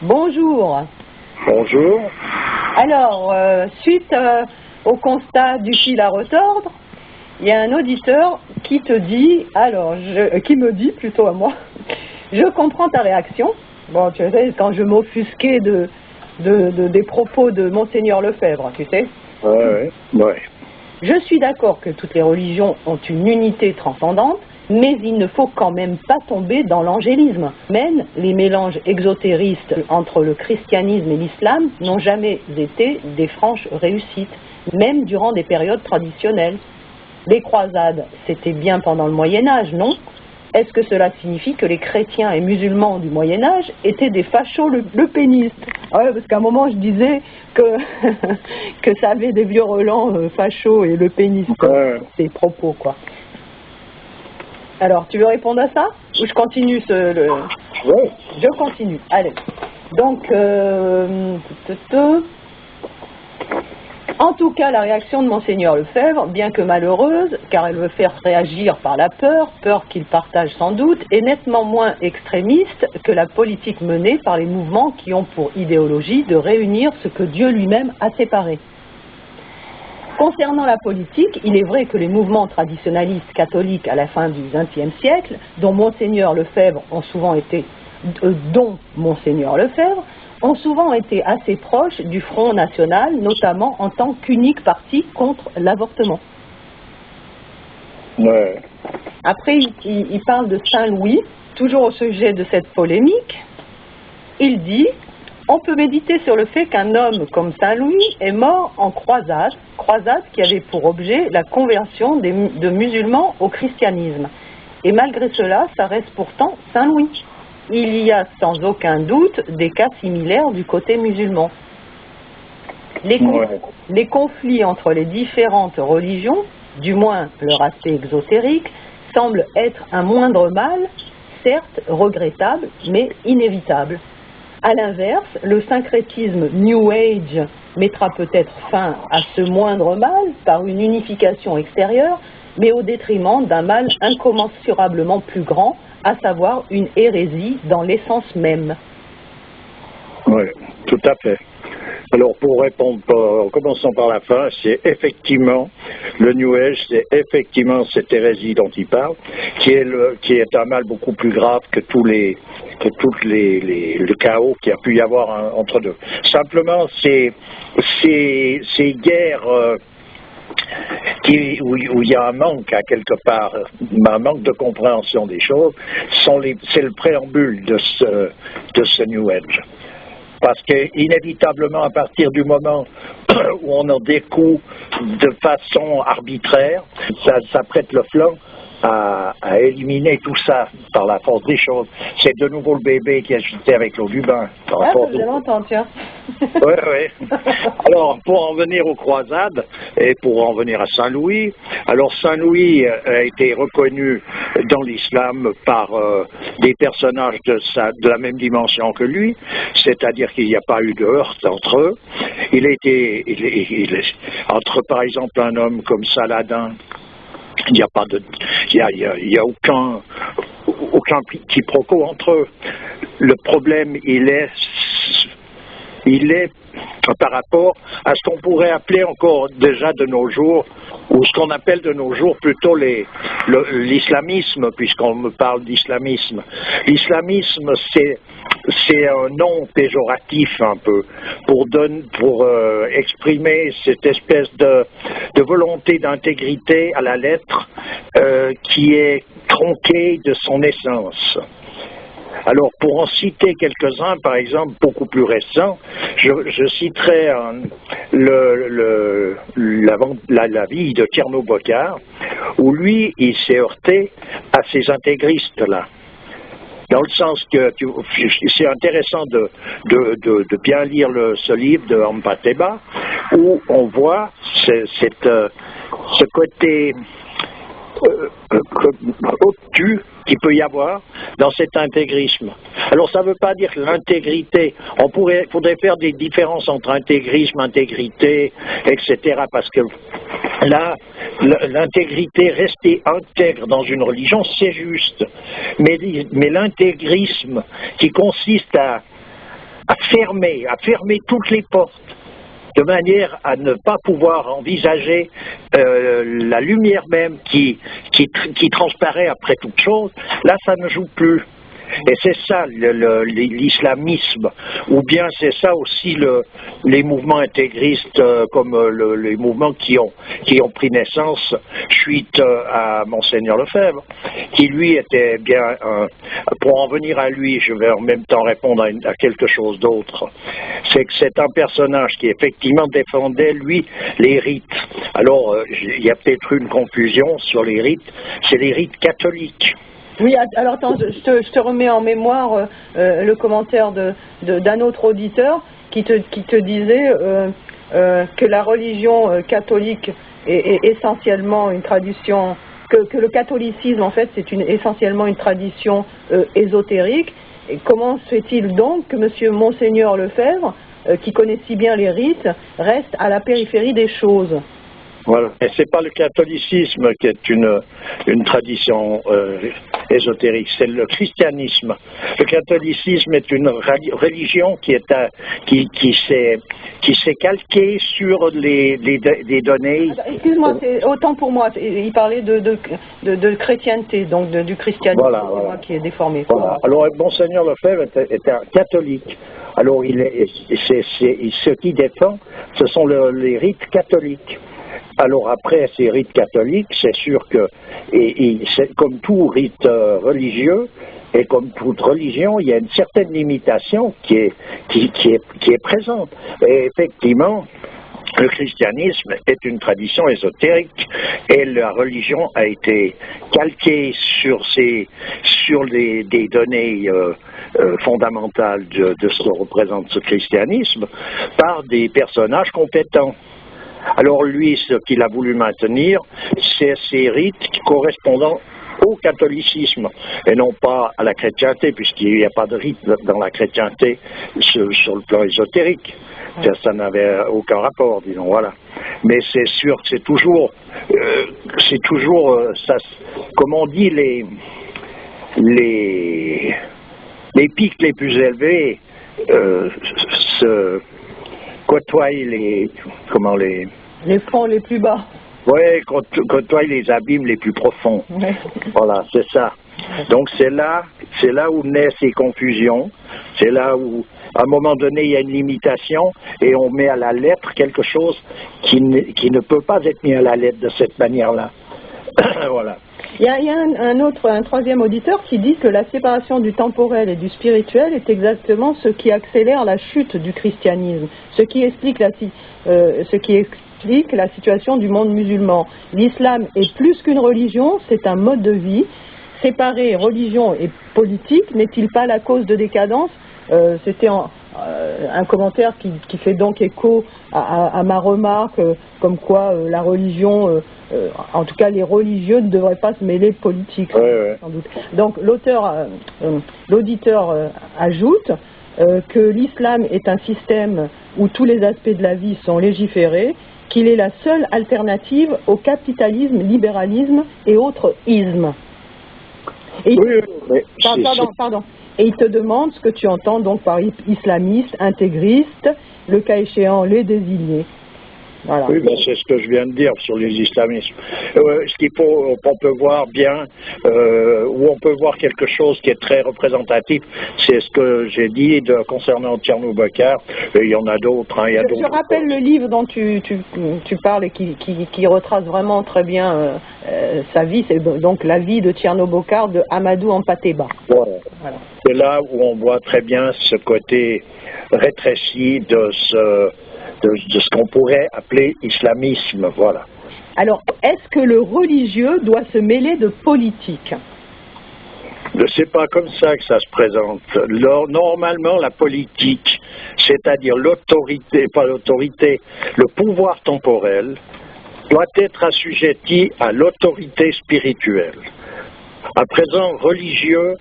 Bonjour. Bonjour. Alors, suite au constat du fil à retordre, il y a un auditeur qui te dit, qui me dit plutôt à moi, je comprends ta réaction. Bon, tu sais, quand je m'offusquais des propos de Monseigneur Lefebvre, tu sais. Ouais. Je suis d'accord que toutes les religions ont une unité transcendante, mais il ne faut quand même pas tomber dans l'angélisme. Même les mélanges exotéristes entre le christianisme et l'islam n'ont jamais été des franches réussites, même durant des périodes traditionnelles. Les croisades, c'était bien pendant le Moyen-Âge, non? Est-ce que cela signifie que les chrétiens et musulmans du Moyen-Âge étaient des fachos lepénistes? Ouais, parce qu'à un moment, je disais que, que ça avait des virulents fachos et lepénistes, ces propos, quoi. Alors, tu veux répondre à ça? Ou je continue Oui. Je continue, allez. Donc, en tout cas, la réaction de Monseigneur Lefebvre, bien que malheureuse, car elle veut faire réagir par la peur qu'il partage sans doute, est nettement moins extrémiste que la politique menée par les mouvements qui ont pour idéologie de réunir ce que Dieu lui-même a séparé. Concernant la politique, il est vrai que les mouvements traditionnalistes catholiques à la fin du XXe siècle, dont Monseigneur Lefebvre ont souvent été assez proches du Front National, notamment en tant qu'unique parti contre l'avortement. Ouais. Après, il parle de Saint-Louis, toujours au sujet de cette polémique. Il dit: on peut méditer sur le fait qu'un homme comme Saint-Louis est mort en croisade qui avait pour objet la conversion de musulmans au christianisme. Et malgré cela, ça reste pourtant Saint-Louis. Il y a sans aucun doute des cas similaires du côté musulman. Les conflits entre les différentes religions, du moins leur aspect exotérique, semblent être un moindre mal, certes regrettable, mais inévitable. A l'inverse, le syncrétisme New Age mettra peut-être fin à ce moindre mal par une unification extérieure, mais au détriment d'un mal incommensurablement plus grand, à savoir une hérésie dans l'essence même. Oui, tout à fait. Alors, pour répondre, en commençant par la fin, c'est effectivement, le New Age, c'est effectivement cette hérésie dont il parle, qui est un mal beaucoup plus grave que le chaos qu'il y a pu y avoir entre deux. Simplement, ces guerres où il y a un manque, à quelque part, un manque de compréhension des choses, c'est le préambule de ce New Age. Parce qu'inévitablement, à partir du moment où on en découle de façon arbitraire, ça prête le flanc à éliminer tout ça par la force des choses. C'est de nouveau le bébé qui est jeté avec l'eau du bain. Je l'entends, tiens. Oui. Alors, pour en venir aux croisades et pour en venir à Saint-Louis, alors Saint-Louis a été reconnu dans l'islam par des personnages de la même dimension que lui, c'est-à-dire qu'il n'y a pas eu de heurte entre eux. Il est entre, par exemple, un homme comme Saladin. Il n'y a aucun quiproquo entre eux. Le problème, il est par rapport à ce qu'on pourrait appeler encore déjà de nos jours, ou ce qu'on appelle de nos jours plutôt l'islamisme, puisqu'on me parle d'islamisme. L'islamisme, c'est un nom péjoratif un peu, pour exprimer cette espèce de volonté d'intégrité à la lettre qui est tronquée de son essence. Alors, pour en citer quelques-uns, par exemple, beaucoup plus récents, je citerai la vie de Tierno Bokar, où lui, il s'est heurté à ces intégristes-là. Dans le sens que c'est intéressant de bien lire ce livre de Ampateba, où on voit ce côté obtus qu'il peut y avoir dans cet intégrisme. Alors ça ne veut pas dire que l'intégrité, faudrait faire des différences entre intégrisme, intégrité, etc. Parce que là, l'intégrité, rester intègre dans une religion, c'est juste. Mais l'intégrisme qui consiste fermer toutes les portes, de manière à ne pas pouvoir envisager la lumière même qui transparaît après toute chose. Là, ça ne joue plus. Et c'est ça l'islamisme, ou bien c'est ça aussi les mouvements intégristes comme les mouvements qui ont pris naissance suite à Monseigneur Lefebvre, qui lui était bien, pour en venir à lui, je vais en même temps répondre à quelque chose d'autre, c'est que c'est un personnage qui effectivement défendait, lui, les rites. Alors, il y a peut-être une confusion sur les rites, c'est les rites catholiques. Oui, alors attends, je te remets en mémoire le commentaire d'un autre auditeur qui te disait que la religion catholique est essentiellement une tradition, que le catholicisme en fait c'est essentiellement une tradition ésotérique. Et comment se fait-il donc que Monseigneur Lefebvre, qui connaît si bien les rites, reste à la périphérie des choses? Voilà. Et c'est pas le catholicisme qui est une tradition ésotérique, c'est le christianisme. Le catholicisme est une religion qui s'est calquée sur des données. Excuse-moi, autant pour moi. Il parlait de chrétienté, donc du christianisme. Voilà, c'est moi qui est déformé. Voilà. Alors, Monseigneur Lefebvre était un catholique. Alors, ce qu'il défend, ce sont les rites catholiques. Alors après ces rites catholiques, c'est sûr que, comme tout rite religieux, et comme toute religion, il y a une certaine limitation qui est présente. Et effectivement, le christianisme est une tradition ésotérique et la religion a été calquée sur des données fondamentales de ce que représente ce christianisme par des personnages compétents. Alors lui, ce qu'il a voulu maintenir, c'est ces rites correspondant au catholicisme et non pas à la chrétienté, puisqu'il n'y a pas de rite dans la chrétienté sur le plan ésotérique. Ça n'avait aucun rapport, disons, voilà. Mais c'est sûr que c'est toujours ça, comme on dit, les pics les plus élevés côtoient les fonds les plus bas. Oui, côtoient les abîmes les plus profonds. Ouais. Voilà, c'est ça. Donc c'est là où naissent ces confusions. C'est là où, à un moment donné, il y a une limitation et on met à la lettre quelque chose qui ne peut pas être mis à la lettre de cette manière-là. Voilà. Il y a un troisième auditeur qui dit que la séparation du temporel et du spirituel est exactement ce qui accélère la chute du christianisme, ce qui explique la situation du monde musulman. L'islam est plus qu'une religion, c'est un mode de vie. Séparer religion et politique n'est-il pas la cause de décadence? C'était un commentaire qui fait donc écho à ma remarque, comme quoi la religion, en tout cas les religieux ne devraient pas se mêler de politique, sans doute. Donc l'auditeur ajoute que l'islam est un système où tous les aspects de la vie sont légiférés, qu'il est la seule alternative au capitalisme, libéralisme et autres ismes. Et pardon. Et il te demande ce que tu entends donc par islamiste, intégriste, le cas échéant les désignés. Voilà. Oui, ben c'est ce que je viens de dire sur les islamistes. Ce qu'il faut, on peut voir bien, où on peut voir quelque chose qui est très représentatif, c'est ce que j'ai dit concernant Tcherno Bokar. Il y en a d'autres. Hein, je rappelle le livre dont tu parles et qui retrace vraiment très bien sa vie, c'est donc la vie de Tcherno Bokar de Amadou Hampâté-Bâ. Voilà. C'est là où on voit très bien ce côté rétréci de ce qu'on pourrait appeler islamisme, voilà. Alors, est-ce que le religieux doit se mêler de politique? C'est pas comme ça que ça se présente. Normalement, la politique, c'est-à-dire l'autorité, pas l'autorité, le pouvoir temporel, doit être assujetti à l'autorité spirituelle. À présent, religieux,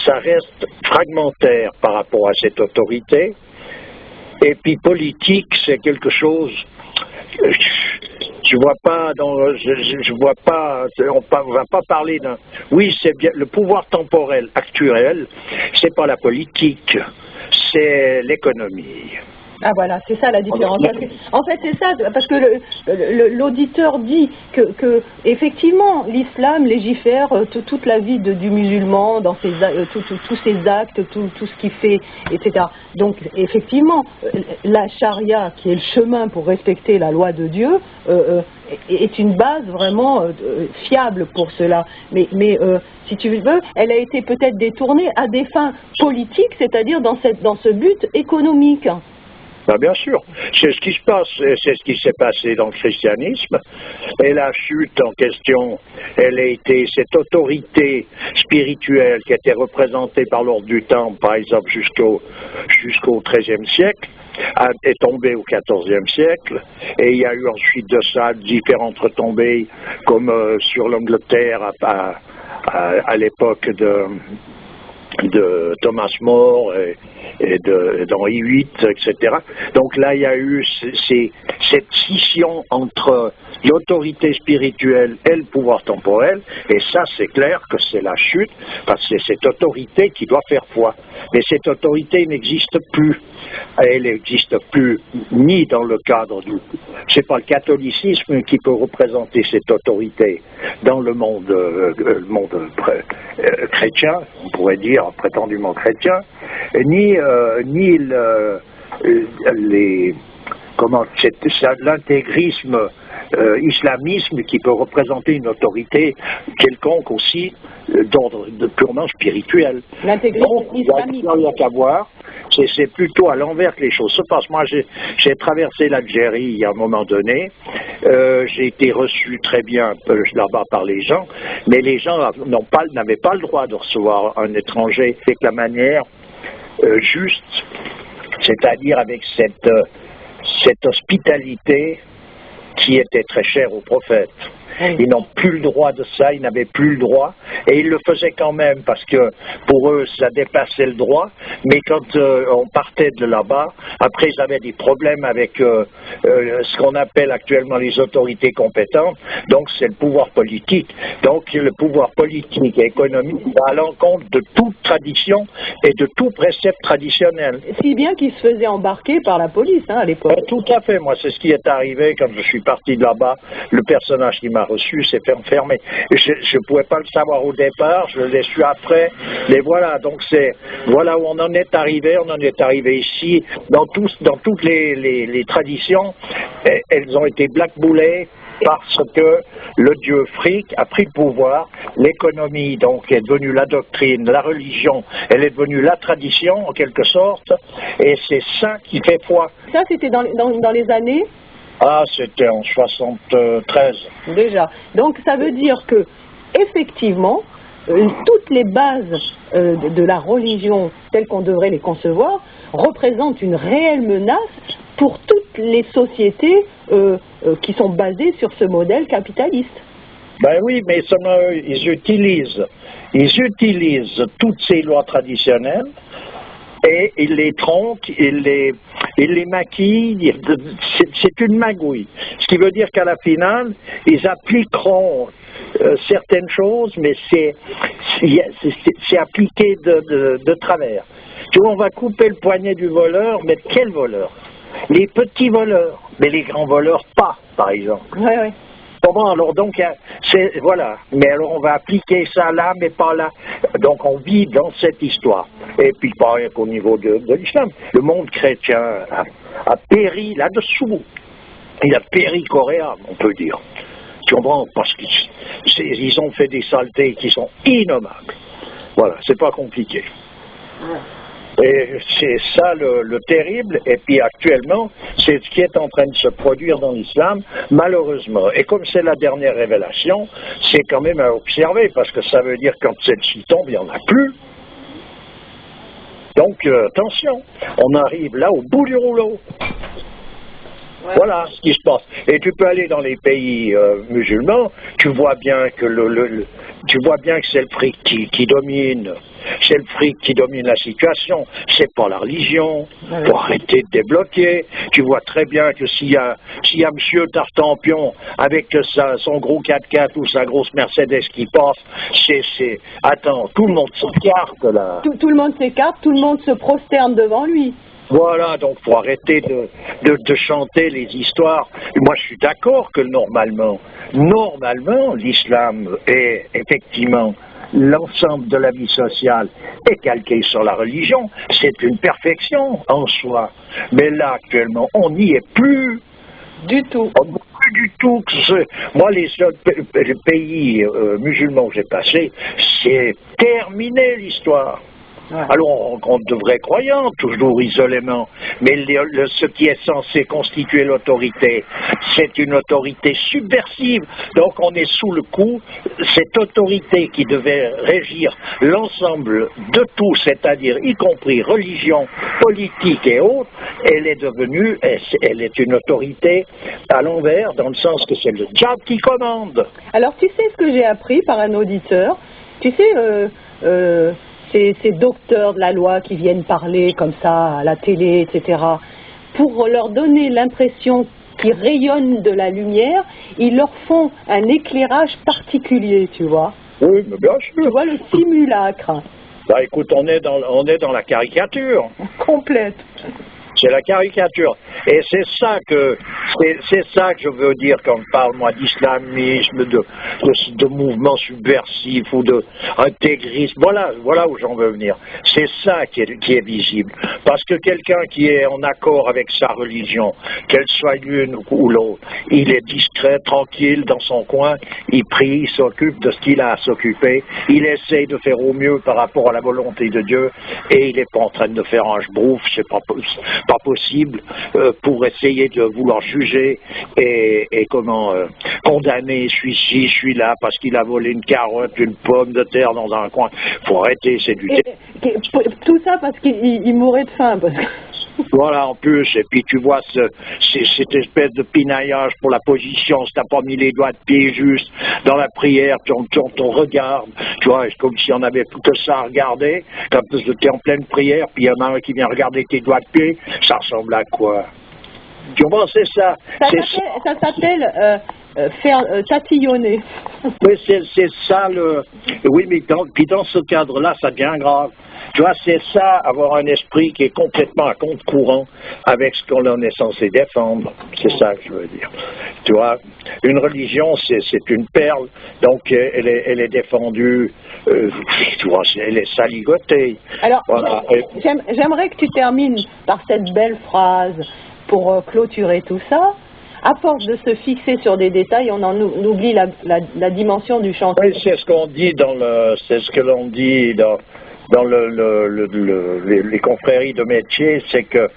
ça reste fragmentaire par rapport à cette autorité. Et puis politique, c'est quelque chose. Je vois pas on va pas parler d'un. Oui, c'est bien le pouvoir temporel actuel. C'est pas la politique, c'est l'économie. Ah voilà, c'est ça la différence. En fait, c'est ça, parce que l'auditeur dit que effectivement, l'islam légifère toute la vie du musulman, dans tous ses actes, tout ce qu'il fait, etc. Donc, effectivement, la charia, qui est le chemin pour respecter la loi de Dieu, est une base vraiment fiable pour cela. Mais si tu veux, elle a été peut-être détournée à des fins politiques, c'est-à-dire dans ce but économique. Ben bien sûr, c'est ce qui se passe, c'est ce qui s'est passé dans le christianisme, et la chute en question, elle a été cette autorité spirituelle qui était représentée par l'ordre du Temple, par exemple, jusqu'au XIIIe siècle, est tombée au XIVe siècle, et il y a eu ensuite de ça différentes retombées, comme sur l'Angleterre à l'époque de Thomas More et d'Henri VIII, etc. Donc là, il y a eu cette scission entre l'autorité spirituelle et le pouvoir temporel, et ça, c'est clair que c'est la chute, parce que c'est cette autorité qui doit faire foi. Mais cette autorité n'existe plus. Elle n'existe plus ni dans le cadre du... C'est pas le catholicisme qui peut représenter cette autorité dans le monde chrétien, on pourrait dire prétendument chrétien, ni l'intégrisme islamisme qui peut représenter une autorité quelconque aussi d'ordre purement spirituel. L'intégrisme islamique. Il n'y a qu'à voir. C'est plutôt à l'envers que les choses se passent. Moi, j'ai traversé l'Algérie il y a un moment donné. J'ai été reçu très bien là-bas par les gens, mais les gens n'avaient pas le droit de recevoir un étranger avec la manière juste, c'est-à-dire avec cette hospitalité qui était très chère au prophète. Ils n'ont plus le droit de ça, ils n'avaient plus le droit, et ils le faisaient quand même, parce que pour eux, ça dépassait le droit, mais quand on partait de là-bas, après ils avaient des problèmes avec ce qu'on appelle actuellement les autorités compétentes, donc c'est le pouvoir politique. Donc le pouvoir politique et économique va à l'encontre de toute tradition et de tout précepte traditionnel. Si bien qu'ils se faisaient embarquer par la police à l'époque. Tout à fait, moi c'est ce qui est arrivé quand je suis parti de là-bas, le personnage qui m'a reçu s'est fait enfermer. Je ne pouvais pas le savoir au départ, je l'ai su après, mais voilà, donc voilà où on en est arrivé ici, dans toutes les traditions, elles ont été blackboulées parce que le dieu fric a pris le pouvoir, l'économie donc est devenue la doctrine, la religion, elle est devenue la tradition en quelque sorte, et c'est ça qui fait foi. Ça c'était dans les années? Ah, c'était en 73. Déjà. Donc ça veut dire que, effectivement, toutes les bases de la religion, telles qu'on devrait les concevoir, représentent une réelle menace pour toutes les sociétés qui sont basées sur ce modèle capitaliste. Ben oui, mais ils utilisent toutes ces lois traditionnelles, et ils les tronquent, ils les maquillent, c'est une magouille. Ce qui veut dire qu'à la finale, ils appliqueront certaines choses, mais c'est appliqué de travers. Tu vois, on va couper le poignet du voleur, mais quel voleur? Les petits voleurs, mais les grands voleurs pas, par exemple. Oui, oui. Bon, alors donc, voilà, mais alors on va appliquer ça là, mais pas là. Donc on vit dans cette histoire. Et puis pas rien qu'au niveau de l'islam. Le monde chrétien a péri là-dessous. Il a péri coréen, on peut dire. Tu comprends? Parce qu'ils ont fait des saletés qui sont innommables. Voilà, c'est pas compliqué. Et c'est ça le terrible, et puis actuellement, c'est ce qui est en train de se produire dans l'islam, malheureusement. Et comme c'est la dernière révélation, c'est quand même à observer, parce que ça veut dire que quand celle-ci tombe, il n'y en a plus. Donc attention, on arrive là au bout du rouleau. Ouais. Voilà ce qui se passe. Et tu peux aller dans les pays musulmans, tu vois bien que tu vois bien que c'est le fric qui domine. C'est le fric qui domine la situation, c'est pas la religion. Ouais. Faut arrêter de débloquer. Tu vois très bien que s'il y a Monsieur Tartampion avec son gros 4x4 ou sa grosse Mercedes qui passe, attends, tout le monde s'écarte là. Tout le monde s'écarte, tout le monde se prosterne devant lui. Voilà, donc il faut arrêter de chanter les histoires. Moi, je suis d'accord que normalement, l'islam est effectivement l'ensemble de la vie sociale est calqué sur la religion. C'est une perfection en soi. Mais là, actuellement, on n'y est plus. Du tout. On n'y est plus du tout. Moi, les seuls pays musulmans que j'ai passés, c'est terminé l'histoire. Ouais. Alors, on rencontre de vrais croyants, toujours isolément, mais ce qui est censé constituer l'autorité, c'est une autorité subversive. Donc, on est sous le coup, cette autorité qui devait régir l'ensemble de tout, c'est-à-dire y compris religion, politique et autres, elle est une autorité à l'envers, dans le sens que c'est le diable qui commande. Alors, tu sais ce que j'ai appris par un auditeur? Tu sais, ces docteurs de la loi qui viennent parler comme ça à la télé, etc., pour leur donner l'impression qu'ils rayonnent de la lumière, ils leur font un éclairage particulier, tu vois. Oui, mais bien sûr. Tu vois, le simulacre. Bah écoute, on est dans la caricature. Complète. C'est la caricature. Et c'est ça que je veux dire quand je parle, moi, d'islamisme, de mouvement subversif ou d'intégrisme. Voilà où j'en veux venir. C'est ça qui est visible. Parce que quelqu'un qui est en accord avec sa religion, qu'elle soit l'une ou l'autre, il est discret, tranquille dans son coin, il prie, il s'occupe de ce qu'il a à s'occuper, il essaye de faire au mieux par rapport à la volonté de Dieu, et il n'est pas en train de faire un jebrouf, c'est pas possible pour essayer de vouloir juger et condamner celui-ci, celui-là parce qu'il a volé une carotte, une pomme de terre dans un coin. Faut arrêter, c'est du tout ça parce qu'il mourait de faim. Voilà, en plus, et puis tu vois cette espèce de pinaillage pour la position, si t'as pas mis les doigts de pied juste dans la prière, on regarde, tu vois, c'est comme si on avait plus que ça à regarder, quand tu es en pleine prière, puis il y en a un qui vient regarder tes doigts de pied, ça ressemble à quoi? Tu vois, c'est ça. Ça s'appelle faire tatillonner. Oui, c'est ça Oui, mais puis dans ce cadre-là, ça devient grave. Tu vois, c'est ça, avoir un esprit qui est complètement à contre-courant avec ce qu'on en est censé défendre. C'est ça que je veux dire. Tu vois, une religion, c'est une perle, donc elle est défendue, tu vois, elle est saligotée. Alors, voilà. J'aimerais que tu termines par cette belle phrase pour clôturer tout ça. À force de se fixer sur des détails, on oublie la dimension du chantier. Oui, c'est ce qu'on dit c'est ce que l'on dit dans les confréries de métier, c'est que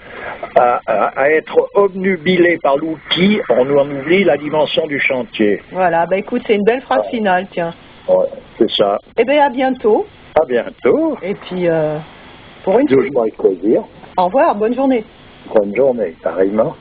à être obnubilé par l'outil, on en oublie la dimension du chantier. Voilà, bah écoute, c'est une belle phrase finale, tiens. Ouais, c'est ça. Eh bien, à bientôt. À bientôt. Et puis, pour une toujours avec plaisir. Au revoir, bonne journée. Bonne journée, pareillement.